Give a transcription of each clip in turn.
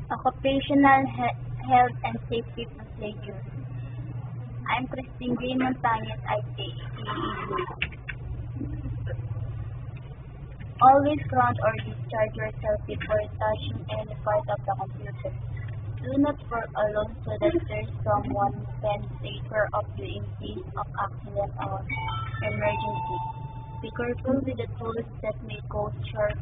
Occupational Health and Safety Procedures. I'm Christine J. Montañez, ICAE. Always ground or discharge yourself before touching any part of the computer. Do not work alone so that there is someone who can take care of you in case of accident or emergency. Be careful with the tools that may cause short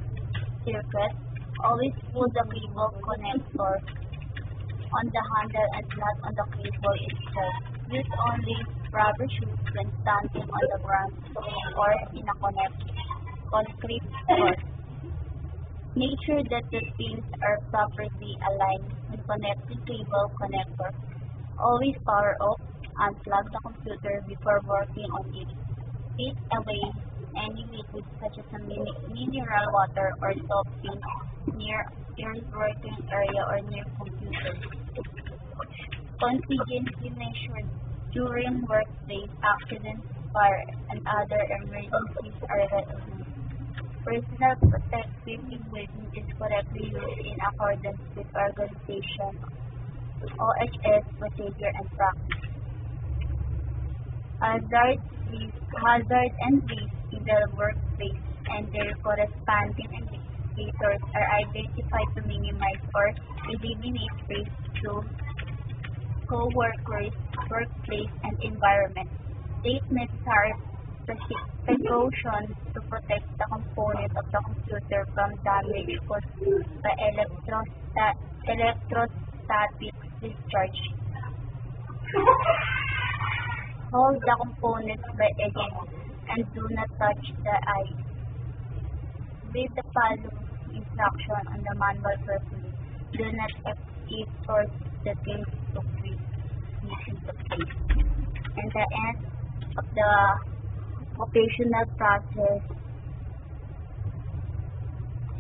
circuit. Always pull the cable connector on the handle and not on the cable itself. Use only rubber shoes when standing on the ground or in a concrete course. Make sure that the pins are properly aligned when connecting cable connector. Always power off, unplug the computer before working on it. Take away any liquid such as a mineral water or soap pins near your working area or near computer. Contingency measures during workplace accidents, fire, and other emergencies are recommended. Personal protective equipment is correctly used in accordance with organization OHS procedure and practice. Hazard and risks in the workplace and their corresponding indicators are identified to minimize or eliminate risks to co-workers, workplace, and environment. Take necessary precautions to protect the components of the computer from damage caused by electrostatic discharge. Hold the components by against and do not touch the eye. Read the following instruction on the manual carefully. Do not activate or the things to quit using the place. And the end of the occupational process